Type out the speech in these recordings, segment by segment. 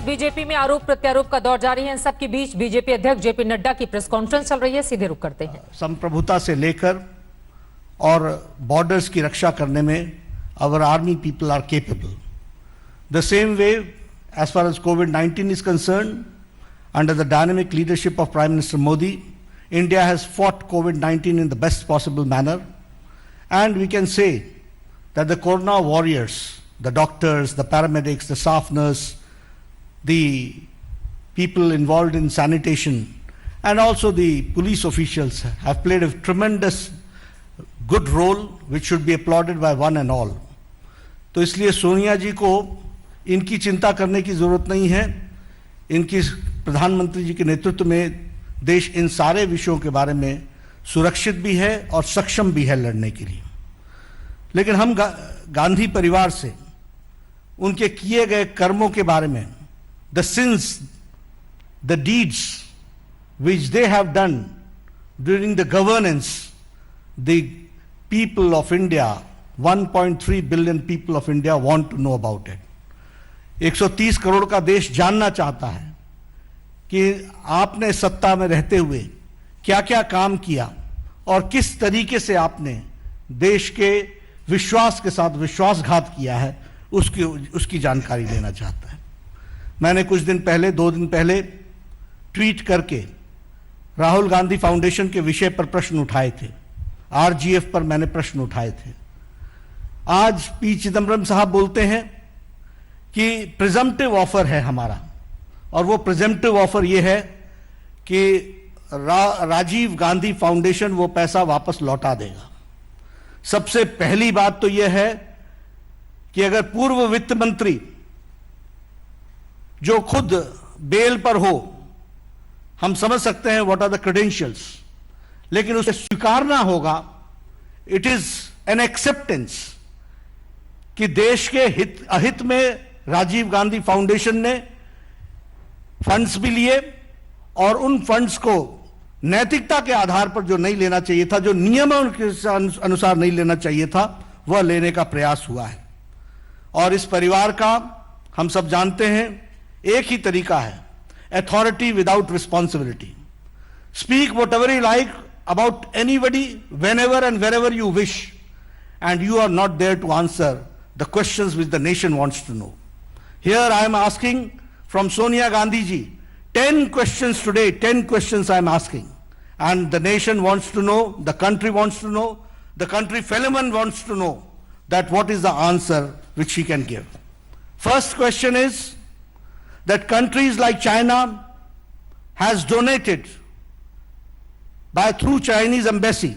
BJP में आरोप प्रत्यारोप का दौर जारी है। इन सबके बीच बीजेपी अध्यक्ष जेपी नड्डा की प्रेस कॉन्फ्रेंस चल रही है। सीधे रुख करते हैं। संप्रभुता से लेकर और बॉर्डर्स की रक्षा करने में our army people are capable. The same way, as far as COVID-19 is concerned, under the dynamic leadership of Prime Minister Modi, India has fought COVID-19 in the best possible manner. And we can say that the Corona warriors, the doctors, the paramedics, the staff nurse, the people involved in sanitation, and also the police officials have played a tremendous good role which should be applauded by one and all. तो इसलिए सोनिया जी को इनकी चिंता करने की जरूरत नहीं है। इनकी प्रधानमंत्री जी के नेतृत्व में देश इन सारे विषयों के बारे में सुरक्षित भी है और सक्षम भी है लड़ने के लिए। लेकिन हम गांधी परिवार से उनके किए गए कर्मों के बारे में, the sins, the deeds which they have done during the governance, the people of India, 1.3 billion people of India want to know about it. 130 crore का देश जानना चाहता है कि आपने सत्ता में रहते हुए क्या क्या काम किया और किस तरीके से आपने देश के विश्वास के साथ विश्वासघात किया है, उसकी जानकारी लेना चाहता है। मैंने कुछ दिन पहले, 2 दिन पहले ट्वीट करके राहुल गांधी फाउंडेशन के विषय पर प्रश्न उठाए थे। आरजीएफ पर मैंने प्रश्न उठाए थे। आज पी चिदम्बरम साहब बोलते हैं कि प्रिजम्पटिव ऑफर है हमारा, और वो प्रिजम्पटिव ऑफर ये है कि राजीव गांधी फाउंडेशन वो पैसा वापस लौटा देगा। सबसे पहली बात तो यह है कि अगर पूर्व वित्त मंत्री जो खुद बेल पर हो, हम समझ सकते हैं व्हाट आर द क्रेडेंशियल्स, लेकिन उसे स्वीकारना होगा, इट इज एन एक्सेप्टेंस कि देश के अहित में राजीव गांधी फाउंडेशन ने फंड्स भी लिए और उन फंड्स को नैतिकता के आधार पर जो नहीं लेना चाहिए था, जो नियमों के अनुसार नहीं लेना चाहिए था, वह लेने का प्रयास हुआ है। और इस परिवार का हम सब जानते हैं एक ही तरीका है, authority without responsibility. Speak whatever you like about anybody, whenever and wherever you wish, and you are not there to answer the questions which the nation wants to know. Here I am asking from Sonia Gandhi ji, 10 questions today, 10 questions I am asking. And the nation wants to know, the country wants to know, the country fellow wants to know that what is the answer which she can give. First question is, that countries like China has donated through Chinese embassy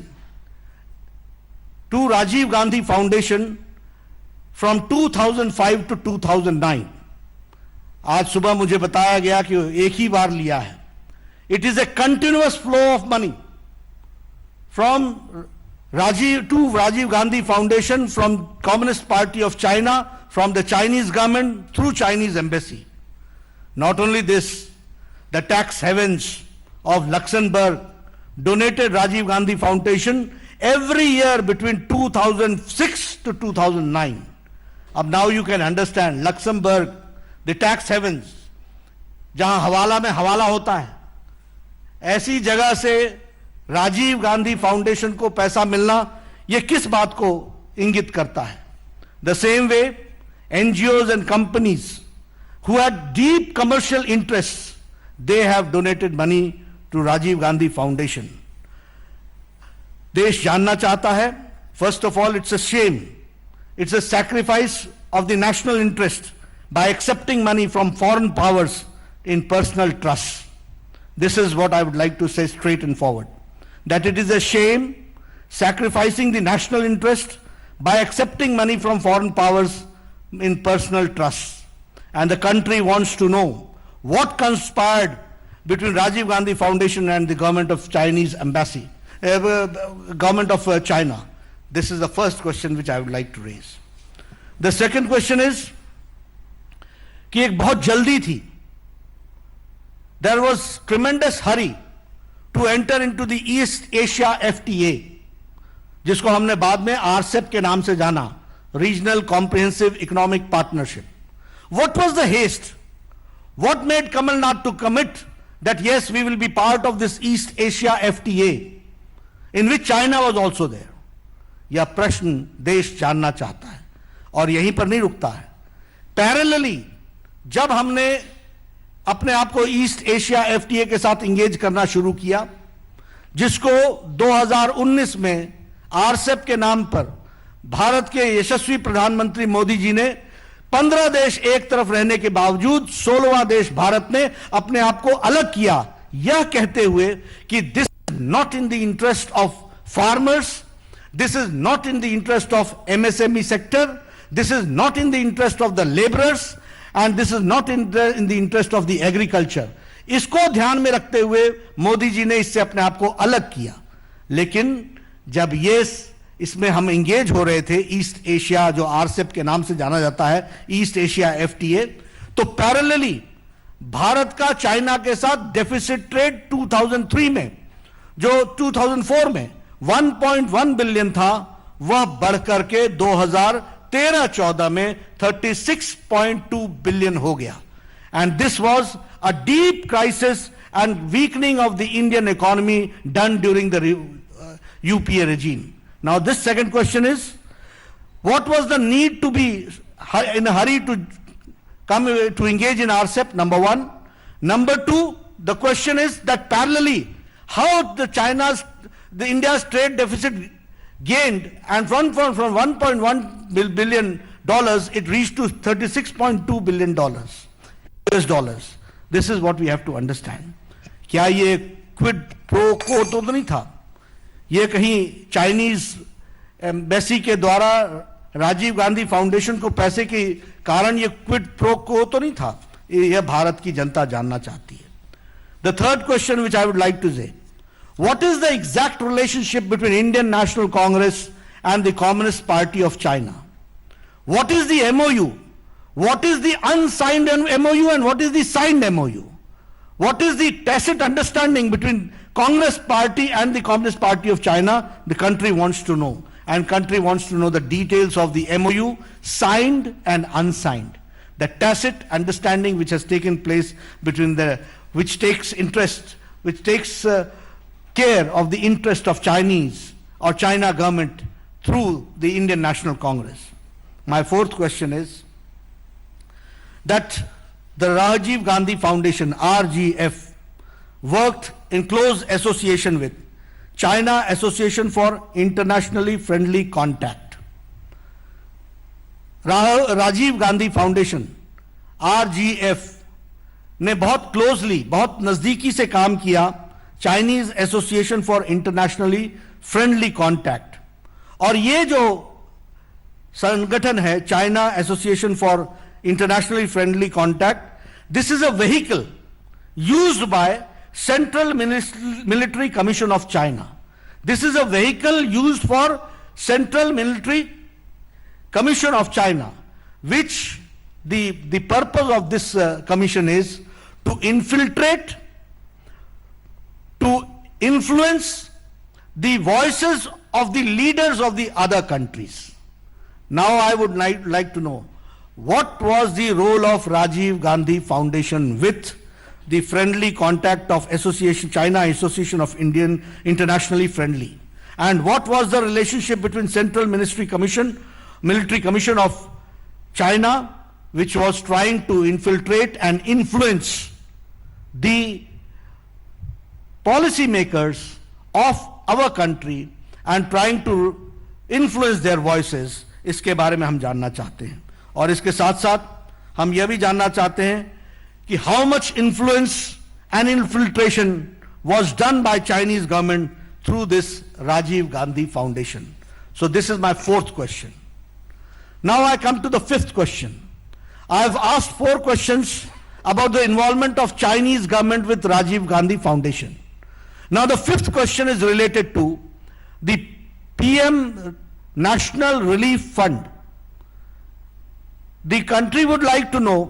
to Rajiv Gandhi Foundation from 2005 to 2009. आज सुबह मुझे बताया गया कि एक ही बार लिया है। It is a continuous flow of money from Rajiv Gandhi Foundation, from Communist Party of China, from the Chinese government through Chinese embassy. Not only this, the tax havens of Luxembourg donated Rajiv Gandhi Foundation every year between 2006 to 2009. Now you can understand, Luxembourg, the tax havens, जहां हवाला में हवाला होता है, ऐसी जगह से Rajiv Gandhi foundation को पैसा मिलना, यह किस बात को इंगित करता है? The same way, NGOs and companies who had deep commercial interests, they have donated money to Rajiv Gandhi Foundation. देश जानना चाहता है, first of all, it's a shame. It's a sacrifice of the national interest by accepting money from foreign powers in personal trust. This is what I would like to say straight and forward. That it is a shame sacrificing the national interest by accepting money from foreign powers in personal trust. And the country wants to know what conspired between Rajiv Gandhi Foundation and the government of Chinese embassy, government of China. This is the first question which I would like to raise. The second question is कि एक बहुत जल्दी थी. There was tremendous hurry to enter into the East Asia FTA, जिसको हमने बाद में RCEP के नाम से जाना, Regional Comprehensive Economic Partnership. What was the haste? What made Kamal Nath to commit that yes, we will be part of this East Asia FTA, in which China was also there? यह प्रश्न देश जानना चाहता है और यहीं पर नहीं रुकता है. पैरेलली जब हमने अपने आप को ईस्ट एशिया एफटीए के साथ इंगेज करना शुरू किया, जिसको 2019 में आरसेप के नाम पर भारत के यशस्वी प्रधानमंत्री मोदी जी ने 15 देश एक तरफ रहने के बावजूद 16वां देश भारत ने अपने आप को अलग किया, यह कहते हुए कि this is not in the interest of farmers, this is not in the interest of MSME sector, this is not in the interest of the laborers, and this is not in the interest of the agriculture. इसको ध्यान में रखते हुए मोदी जी ने इससे अपने आप को अलग किया. लेकिन जब ये इसमें हम इंगेज हो रहे थे, ईस्ट एशिया जो आरसेप के नाम से जाना जाता है, ईस्ट एशिया एफटीए, तो पैरेलली भारत का चाइना के साथ डेफिसिट ट्रेड 2003 में, जो 2004 में 1.1 बिलियन था, वह बढ़कर के 2013-14 में 36.2 बिलियन हो गया. And this was a deep crisis and weakening of the Indian economy done during the UPA regime. Now this second question is, what was the need to be in a hurry to come to engage in RCEP? Number one. Number two, the question is that parallelly how the India's trade deficit gained, and from 1.1 billion dollars it reached to 36.2 billion dollars US dollars. This is what we have to understand. क्या ये quid pro को तो नहीं था? ये कहीं Chinese embassy के द्वारा राजीव गांधी फाउंडेशन को पैसे के कारण ये क्विड प्रो को तो नहीं था? यह भारत की जनता जानना चाहती है. The third question which I would like to say, what is the exact relationship between Indian National Congress and the Communist Party of China? What is the MOU? What is the unsigned MOU and what is the signed MOU? What is the tacit understanding between Congress Party and the Communist Party of China? The country wants to know, and country wants to know the details of the MOU, signed and unsigned. The tacit understanding which has taken place between which takes care of the interest of Chinese or China government through the Indian National Congress. My fourth question is that the Rajiv Gandhi Foundation, RGF, worked in close association with China Association for Internationally Friendly Contact. Rajiv Gandhi foundation RGF ने बहुत closely, बहुत नजदीकी से काम किया Chinese association for internationally friendly contact. और ये जो संगठन है China association for internationally friendly contact, this is a vehicle used by central military commission of China. This is a vehicle used for central military commission of China, which the purpose of this commission is to infiltrate, to influence the voices of the leaders of the other countries. Now I would like to know, what was the role of Rajiv Gandhi Foundation with the friendly contact of China Association of Internationally Friendly, and what was the relationship between Central Military Commission of China, which was trying to infiltrate and influence the policymakers of our country and trying to influence their voices. इसके बारे में हम जानना चाहते हैं. और इसके साथ साथ हम यह भी जानना चाहते हैं कि how much influence and infiltration was done by Chinese government through this Rajiv Gandhi Foundation. So this is my fourth question. Now I come to the fifth question. I have asked 4 questions about the involvement of Chinese government with Rajiv Gandhi Foundation. Now the fifth question is related to the PM National Relief Fund. The country would like to know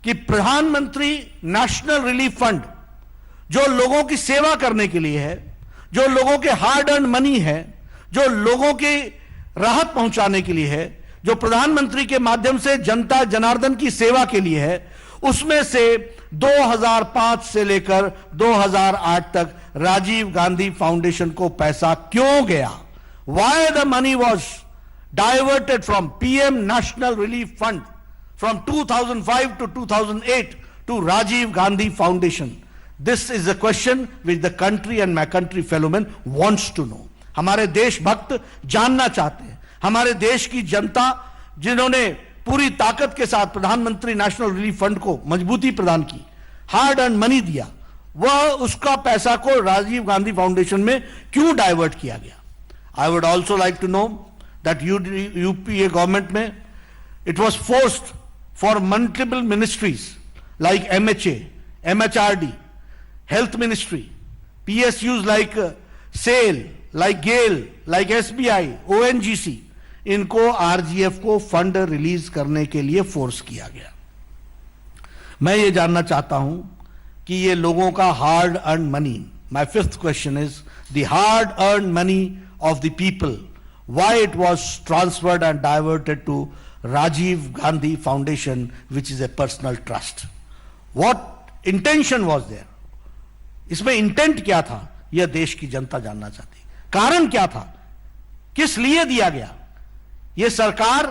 कि प्रधानमंत्री national relief fund जो लोगों की सेवा करने के लिए है, जो लोगों के हार्ड अर्न मनी है, जो लोगों की राहत पहुंचाने के लिए है, जो प्रधानमंत्री के माध्यम से जनता जनार्दन की सेवा के लिए है, उसमें से 2005 से लेकर 2008 तक राजीव गांधी फाउंडेशन को पैसा क्यों गया? Why the money was diverted from PM National Relief Fund from 2005 to 2008 to Rajiv Gandhi Foundation? This is a question which the country and my country fellow men wants to know. हमारे देशभक्त जानना चाहते हैं, हमारे देश की जनता जिन्होंने पूरी ताकत के साथ प्रधानमंत्री नेशनल रिलीफ फंड को मजबूती प्रदान की, हार्ड अर्न मनी दिया, वह उसका पैसा को राजीव गांधी फाउंडेशन में क्यों डाइवर्ट किया गया? I would also like to know that UPA government में it was forced for multiple ministries like MHA, MHRD, Health Ministry, PSUs like SAIL, like GAIL, like SBI, ONGC, इनको RGF को fund release करने के लिए force किया गया। मैं ये जानना चाहता हूं कि ये लोगों का hard earn money, my fifth question is the hard earn money of the people, why it was transferred and diverted to Rajiv Gandhi Foundation, which is a personal trust. What intention was there? इसमें intent क्या था, यह देश की जनता जानना चाहती। कारण क्या था, किस लिए दिया गया? यह सरकार,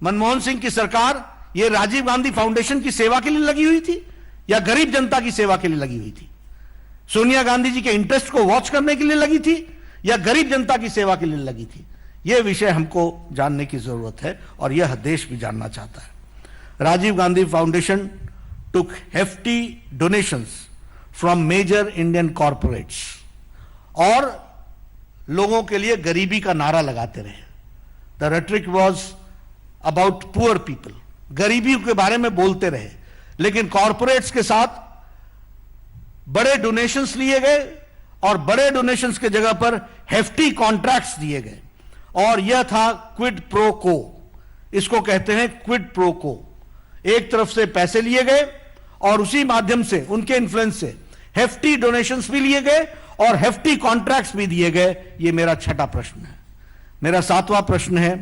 मनमोहन सिंह की सरकार, यह राजीव गांधी फाउंडेशन की सेवा के लिए लगी हुई थी या गरीब जनता की सेवा के लिए लगी हुई थी? सोनिया गांधी जी के इंटरेस्ट को वॉच करने के लिए लगी थी या गरीब जनता की सेवा के लिए लगी थी? यह विषय हमको जानने की जरूरत है और यह देश भी जानना चाहता है। Rajiv Gandhi foundation took hefty donations from major Indian corporates और लोगों के लिए गरीबी का नारा लगाते रहे। The rhetoric was about poor people, गरीबी के बारे में बोलते रहे, लेकिन कॉर्पोरेट्स के साथ बड़े डोनेशंस लिए गए और बड़े डोनेशंस के जगह पर हेफ्टी कॉन्ट्रैक्ट्स दिए गए और यह था क्विड प्रो को। इसको कहते हैं क्विड प्रो को। एक तरफ से पैसे लिए गए और उसी माध्यम से, उनके इन्फ्लुएंस से हेफ्टी डोनेशंस भी लिए गए और हेफ्टी कॉन्ट्रैक्ट्स भी दिए गए। यह मेरा छठा प्रश्न है। मेरा सातवां प्रश्न है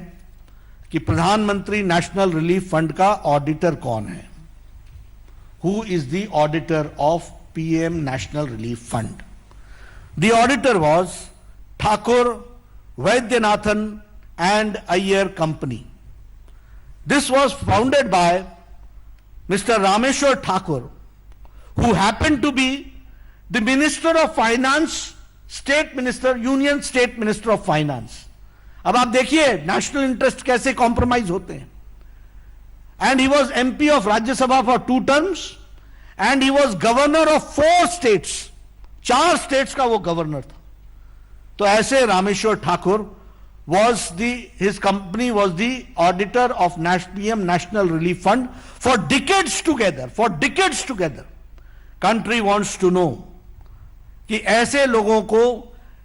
कि प्रधानमंत्री नेशनल रिलीफ फंड का ऑडिटर कौन है? Who is the auditor of PM national relief fund? The auditor was Thakur, Vaidyanathon and Iyer Company. This was founded by Mr. Rameshwar Thakur, who happened to be the Minister of Finance, State Minister, Union State Minister of Finance. अब आप देखिए national interest कैसे compromise होते हैं। And he was MP of Rajya Sabha for 2 terms and he was governor of 4 states. 4 states का वो governor था। तो ऐसे Rameshwar Thakur his company was the auditor of PM National Relief Fund for decades together. Country wants to know कि ऐसे लोगों को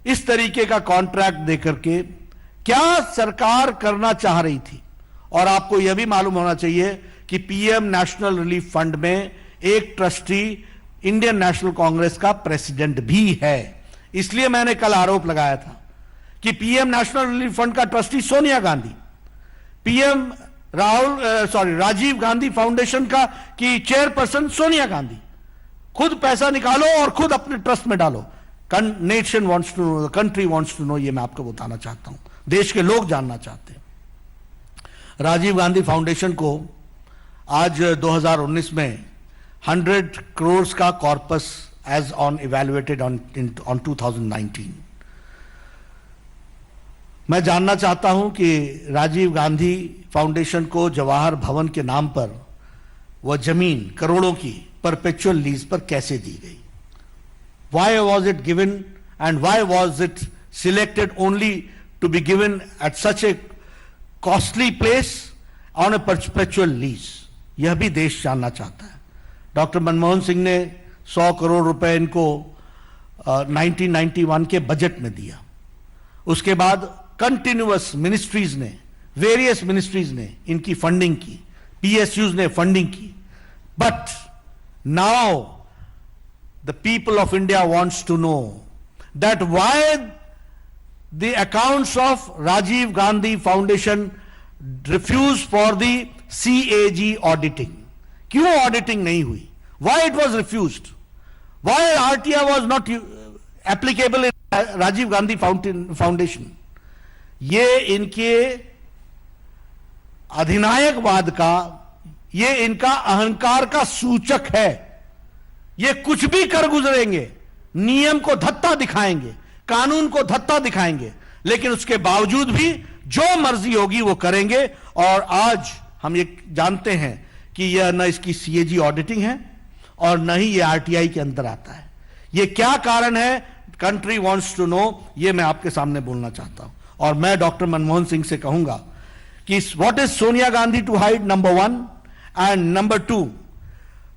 इस तरीके का कॉन्ट्रैक्ट देकर के क्या सरकार करना चाह रही थी? और आपको यह भी मालूम होना चाहिए कि पीएम नेशनल रिलीफ फंड में एक ट्रस्टी इंडियन नेशनल कांग्रेस का प्रेसिडेंट भी है। इसलिए मैंने कल आरोप लगाया था कि पीएम नेशनल रिलीफ फंड का ट्रस्टी सोनिया गांधी, राजीव गांधी फाउंडेशन का की चेयरपर्सन सोनिया गांधी, खुद पैसा निकालो और खुद अपने ट्रस्ट में डालो। Nation wants to know, the country wants to know, ये मैं आपको बताना चाहता हूं, देश के लोग जानना चाहते हैं। राजीव गांधी फाउंडेशन को आज 2019 में 100 करोड़ का corpus as on evaluated on 2019। मैं जानना चाहता हूं कि राजीव गांधी फाउंडेशन को जवाहर भवन के नाम पर वह जमीन करोड़ों की परपेचुअल लीज पर कैसे दी गई? Why was it given and why was it selected only to be given at such a costly place on a perpetual lease? यह भी देश जानना चाहता है। डॉक्टर मनमोहन सिंह ने 100 करोड़ रुपए इनको 1991 के बजट में दिया। उसके बाद कंटिन्यूअस मिनिस्ट्रीज ने, वेरियस मिनिस्ट्रीज ने इनकी फंडिंग की, पीएसयूज ने फंडिंग की। But now the people of India wants to know that why the accounts of Rajiv Gandhi Foundation refused for the CAG auditing. क्यों ऑडिटिंग नहीं हुई, why it was refused, why RTI was not applicable in Rajiv Gandhi foundation. ये इनके अधिनायकवाद का, ये इनका अहंकार का सूचक है। ये कुछ भी कर गुजरेंगे, नियम को धत्ता दिखाएंगे, कानून को धत्ता दिखाएंगे, लेकिन उसके बावजूद भी जो मर्जी होगी वो करेंगे। और आज हम ये जानते हैं कि यह न इसकी सीएजी ऑडिटिंग है और न ही ये आरटीआई के अंदर आता है। ये क्या कारण है, कंट्री वांट्स टू नो, ये मैं आपके सामने बोलना चाहता हूं। और मैं डॉक्टर मनमोहन सिंह से कहूंगा कि what is Sonia Gandhi to hide, number 1, and number 2,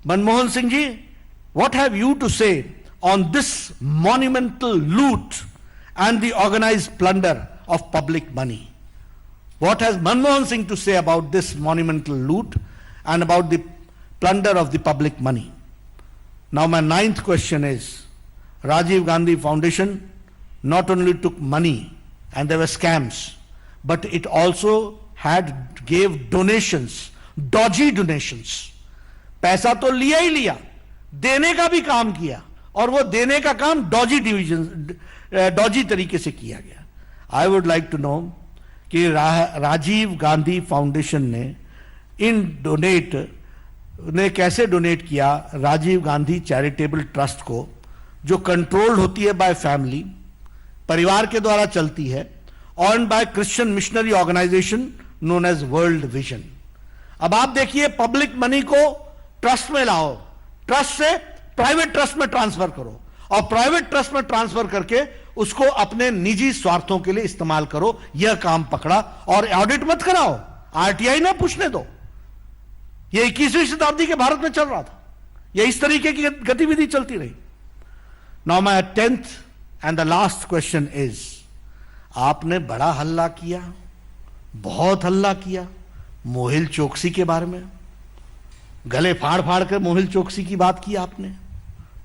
Manmohan Singh ji, what have you to say on this monumental loot and the organized plunder of public money? What has Manmohan Singh to say about this monumental loot and about the plunder of the public money? Now my 9th question is, Rajiv Gandhi Foundation not only took money and there were scams, but it also gave donations, dodgy donations. पैसा तो लिया ही लिया, देने का भी काम किया, और वो देने का काम डॉजी तरीके से किया गया। I would like to know कि राजीव गांधी फाउंडेशन ने कैसे डोनेट किया राजीव गांधी चैरिटेबल ट्रस्ट को, जो कंट्रोल्ड होती है बाय फैमिली, परिवार के द्वारा चलती है, और by Christian missionary organisation known as World Vision. अब आप देखिए, पब्लिक मनी को ट्रस्ट में लाओ, ट्रस्ट से प्राइवेट ट्रस्ट में ट्रांसफर करो, और प्राइवेट ट्रस्ट में ट्रांसफर करके उसको अपने निजी स्वार्थों के लिए इस्तेमाल करो। यह काम पकड़ा, और ऑडिट मत कराओ, आरटीआई ना पूछने दो। यह 21वीं शताब्दी के भारत में चल रहा था, यह इस तरीके की गतिविधि चलती रही। Now my 10th and the last question is, आपने बड़ा हल्ला किया, बहुत हल्ला किया मोहिल चोकसी के बारे में, गले फाड़ फाड़ कर मोहिल चोकसी की बात की आपने,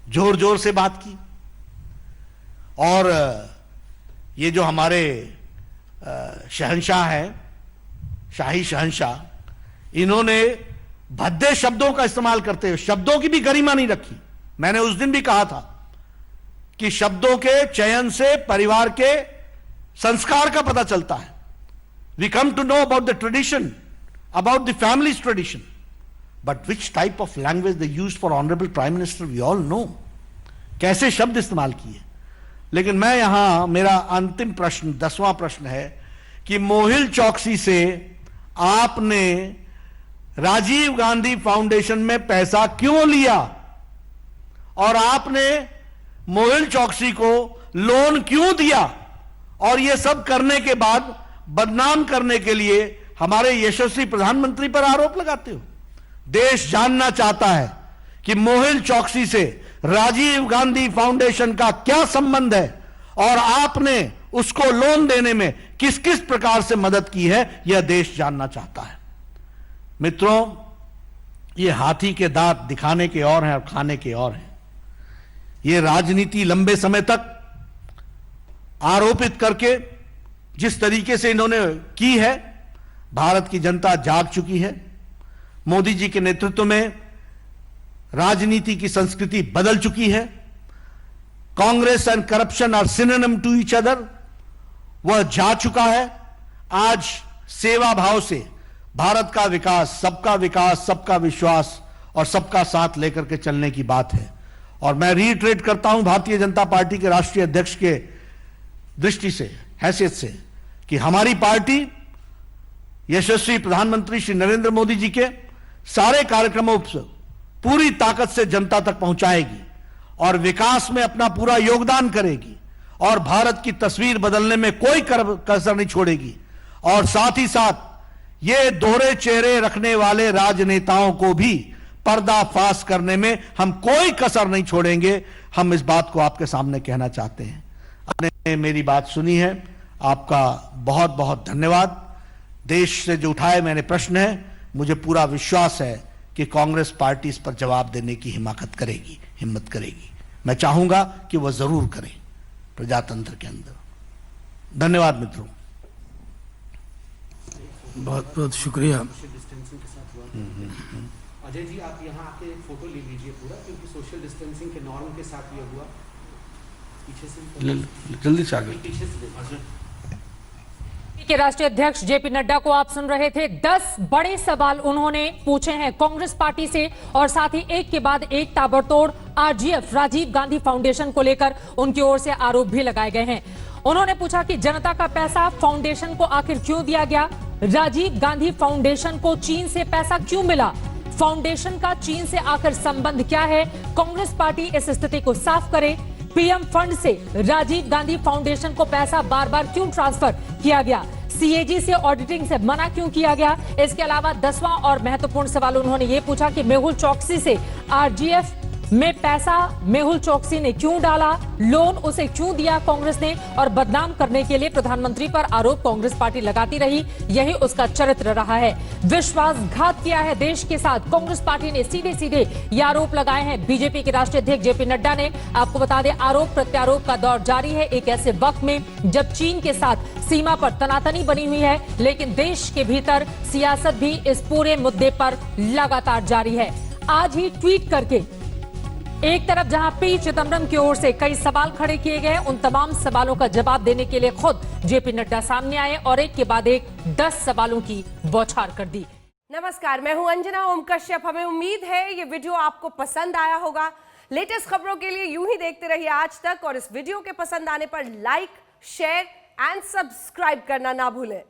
जोर जोर से बात की। और ये जो हमारे शहंशाह है, शाही शहंशाह, इन्होंने भद्दे शब्दों का इस्तेमाल करते हुए शब्दों की भी गरिमा नहीं रखी। मैंने उस दिन भी कहा था कि शब्दों के चयन से परिवार के संस्कार का पता चलता है। We come to know about the tradition, about the families tradition, but which type of language they used for honourable prime minister we all know, कैसे शब्द इस्तेमाल किए। लेकिन मैं यहां, मेरा अंतिम प्रश्न 10वां प्रश्न है कि मोहिल चौकसी से आपने राजीव गांधी फाउंडेशन में पैसा क्यों लिया, और आपने मोहिल चौकसी को लोन क्यों दिया, और यह सब करने के बाद बदनाम करने के लिए हमारे यशस्वी प्रधानमंत्री पर आरोप लगाते हो। देश जानना चाहता है कि मोहिल चौकसी से राजीव गांधी फाउंडेशन का क्या संबंध है, और आपने उसको लोन देने में किस किस प्रकार से मदद की है, यह देश जानना चाहता है। मित्रों, ये हाथी के दांत दिखाने के और हैं और खाने के और हैं। ये राजनीति लंबे समय तक आरोपित करके जिस तरीके से इन्होंने की है, भारत की जनता जाग चुकी है। मोदी जी के नेतृत्व में राजनीति की संस्कृति बदल चुकी है। Congress and corruption are synonym to each other, वह जा चुका है। आज सेवा भाव से भारत का विकास, सबका विश्वास और सबका साथ लेकर के चलने की बात है। और मैं रीइटरेट करता हूं भारतीय जनता पार्टी के राष्ट्रीय अध्यक्ष के दृष्टि से, हैसियत से, कि हमारी पार्टी यशस्वी प्रधानमंत्री श्री नरेंद्र मोदी जी के सारे कार्यक्रमों से पूरी ताकत से जनता तक पहुंचाएगी और विकास में अपना पूरा योगदान करेगी, और भारत की तस्वीर बदलने में कोई कसर नहीं छोड़ेगी। और साथ ही साथ ये दोहरे चेहरे रखने वाले राजनेताओं को भी पर्दाफाश करने में हम कोई कसर नहीं छोड़ेंगे। हम इस बात को आपके सामने कहना चाहते हैं। आपने मेरी बात सुनी है, आपका बहुत बहुत धन्यवाद। देश से जो उठाए मैंने प्रश्न है, मुझे पूरा विश्वास है कि कांग्रेस पार्टी इस पर जवाब देने की हिम्मत करेगी। मैं चाहूंगा कि वह जरूर करें प्रजातंत्र के अंदर। धन्यवाद मित्रों। बहुत बहुत शुक्रिया। अजय जी आप यहाँ आके एक फोटो ले लीजिए पूरा, क्योंकि सोशल डिस्टेंसिंग के नॉर्म के साथ ये हुआ। पीछे से जल्दी से आगे। पीछे से के राष्ट्रीय अध्यक्ष जेपी नड्डा को आप सुन रहे थे। 10 बड़े सवाल उन्होंने पूछे हैं कांग्रेस पार्टी से और साथ ही एक के बाद एक ताबड़तोड़ आरजीएफ राजीव गांधी फाउंडेशन को लेकर उनकी ओर से आरोप भी लगाए गए हैं। उन्होंने पूछा कि जनता का पैसा फाउंडेशन को आखिर क्यों दिया गया, राजीव गांधी फाउंडेशन को चीन से पैसा क्यों मिला, फाउंडेशन का चीन से आखिर संबंध क्या है, कांग्रेस पार्टी इस स्थिति को साफ करे, पीएम फंड से राजीव गांधी फाउंडेशन को पैसा बार बार क्यों ट्रांसफर किया गया, सीएजी से ऑडिटिंग से मना क्यों किया गया। इसके अलावा 10वां और महत्वपूर्ण सवाल उन्होंने ये पूछा कि मेहुल चौकसी से आरजीएफ में पैसा मेहुल चौकसी ने क्यों डाला, लोन उसे क्यों दिया कांग्रेस ने, और बदनाम करने के लिए प्रधानमंत्री पर आरोप कांग्रेस पार्टी लगाती रही, यही उसका चरित्र रहा है। विश्वासघात किया है देश के साथ, कांग्रेस पार्टी ने सीधे सीधे ये आरोप लगाए हैं बीजेपी के राष्ट्रीय अध्यक्ष जेपी नड्डा ने। आपको बता दें आरोप प्रत्यारोप का दौर जारी है एक ऐसे वक्त में जब चीन के साथ सीमा पर तनातनी बनी हुई है, लेकिन देश के भीतर सियासत भी इस पूरे मुद्दे पर लगातार जारी है। आज ही ट्वीट करके एक तरफ जहां पी चिदम्बरम की ओर से कई सवाल खड़े किए गए, उन तमाम सवालों का जवाब देने के लिए खुद जेपी नड्डा सामने आए और एक के बाद एक 10 सवालों की बौछार कर दी। नमस्कार, मैं हूं अंजना ओम कश्यप। हमें उम्मीद है ये वीडियो आपको पसंद आया होगा। लेटेस्ट खबरों के लिए यूं ही देखते रहिए आज तक और इस वीडियो के पसंद आने पर लाइक, शेयर एंड सब्सक्राइब करना ना भूलें।